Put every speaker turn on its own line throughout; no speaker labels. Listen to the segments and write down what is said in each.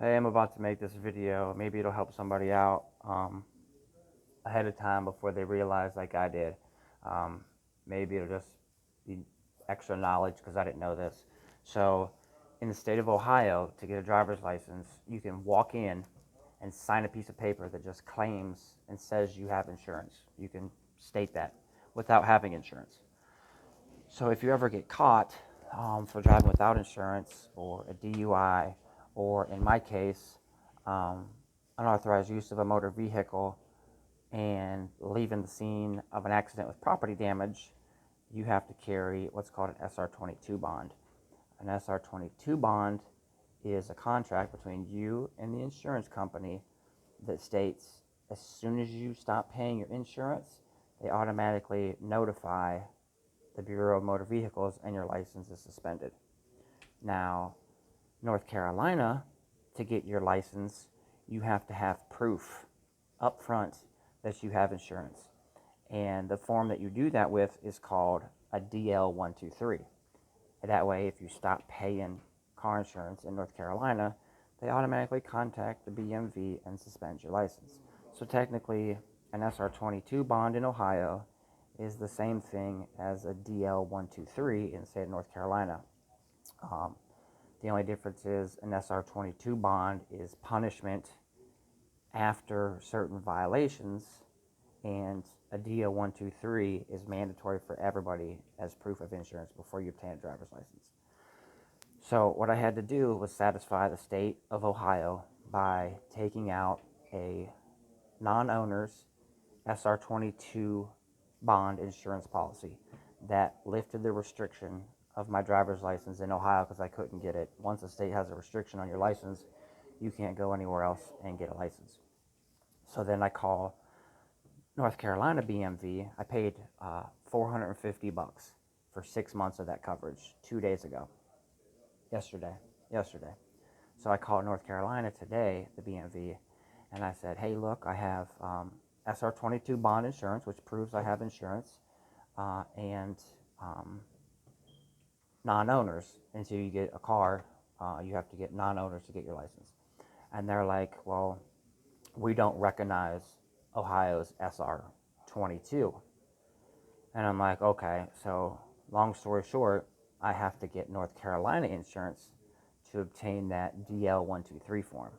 Hey, I'm about to make this video. Maybe it'll help somebody out ahead of time before they realize, like I did. Um, Maybe it'll just be extra knowledge because I didn't know this. So, in the state of Ohio, to get a driver's license, you can walk in and sign a piece of paper that just claims and says you have insurance. You can state that without having insurance. So if you ever get caught for driving without insurance or a DUI, or in my case, um, unauthorized use of a motor vehicle and leaving the scene of an accident with property damage, you have to carry what's called an SR22 bond. An SR22 bond is a contract between you and the insurance company that states as soon as you stop paying your insurance, they automatically notify the Bureau of Motor Vehicles and your license is suspended. Now, North Carolina, to get your license, you have to have proof up front that you have insurance. And the form that you do that with is called a DL123. That way, if you stop paying car insurance in North Carolina, they automatically contact the BMV and suspend your license. So technically, an SR22 bond in Ohio is the same thing as a DL123 in the state of North Carolina. Um, the only difference is an SR22 bond is punishment after certain violations, and a DL123 is mandatory for everybody as proof of insurance before you obtain a driver's license. So what I had to do was satisfy the state of Ohio by taking out a non-owner's SR22 bond insurance policy that lifted the restriction of my driver's license in Ohio because I couldn't get it. Once the state has a restriction on your license, you can't go anywhere else and get a license. So then I call North Carolina BMV. I paid $450 for 6 months of that coverage 2 days ago. Yesterday. So I called North Carolina today, the BMV, and I said, hey, look, I have SR22 bond insurance, which proves I have insurance, and non-owners. Until you get a car, you have to get non-owners to get your license. And they're like, well, we don't recognize Ohio's SR22. And I'm like, okay, so long story short, I have to get North Carolina insurance to obtain that DL123 form.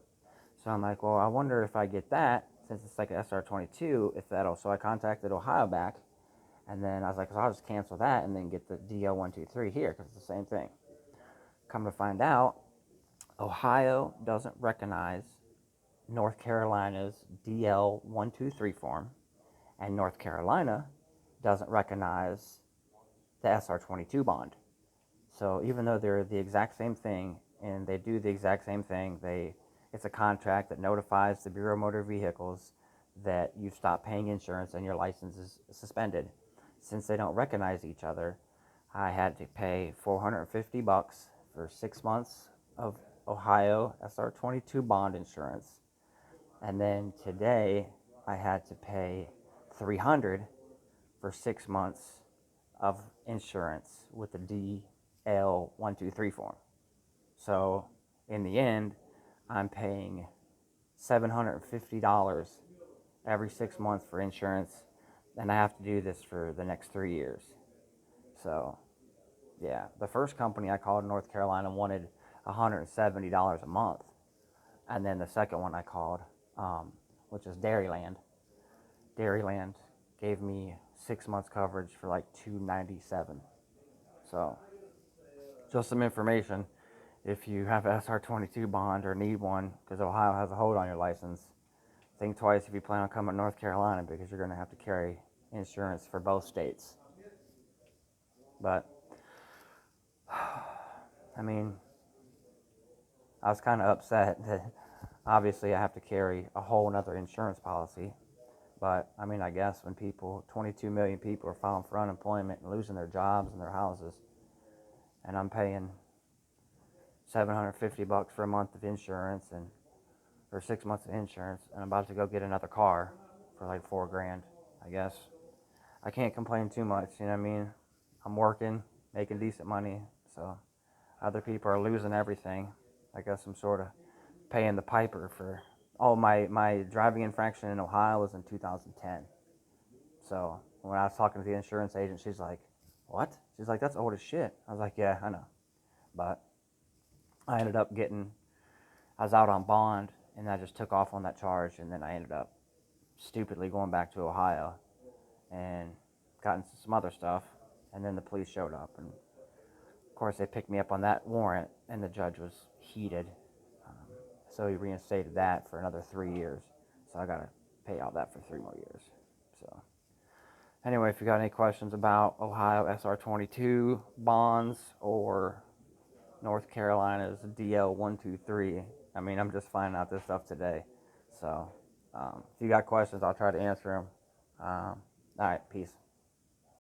So I'm like, well, I wonder if I get that, since it's like an SR22, if that'll. So I contacted Ohio back, and then I was like, so I'll just cancel that and then get the DL123 here because it's the same thing. Come to find out, Ohio doesn't recognize North Carolina's DL123 form, and North Carolina doesn't recognize the SR22 bond. So even though they're the exact same thing and they do the exact same thing, it's a contract that notifies the Bureau of Motor Vehicles that you've stopped paying insurance and your license is suspended. Since they don't recognize each other, I had to pay $450 for 6 months of Ohio SR22 bond insurance. And then today I had to pay $300 for 6 months of insurance with the DL123 form. So in the end, I'm paying $750 every 6 months for insurance, and I have to do this for the next 3 years. So yeah, the first company I called in North Carolina wanted $170 a month, and then the second one I called, which is Dairyland gave me 6 months coverage for like $297. So just some information. If you have an SR22 bond or need one, because Ohio has a hold on your license, think twice if you plan on coming to North Carolina because you're going to have to carry insurance for both states. But, I mean, I was kind of upset that obviously I have to carry a whole another insurance policy. But, I mean, I guess when 22 million people are filing for unemployment and losing their jobs and their houses, and I'm paying $750 for a month of insurance or 6 months of insurance, and I'm about to go get another car for like $4,000. I guess I can't complain too much. You know what I mean? I'm working, making decent money, so other people are losing everything. I guess I'm sort of paying the piper for all my driving infraction in Ohio was in 2010. So when I was talking to the insurance agent, she's like, "What?" She's like, "That's old as shit." I was like, "Yeah, I know," but I ended up I was out on bond, and I just took off on that charge, and then I ended up stupidly going back to Ohio and got into some other stuff, and then the police showed up, and of course they picked me up on that warrant, and the judge was heated, um, so he reinstated that for another 3 years. So I gotta pay all that for 3 more years. So anyway, if you got any questions about Ohio SR22 bonds or North Carolina's DL123, I mean, I'm just finding out this stuff today. So if you got questions, I'll try to answer them. All right, peace.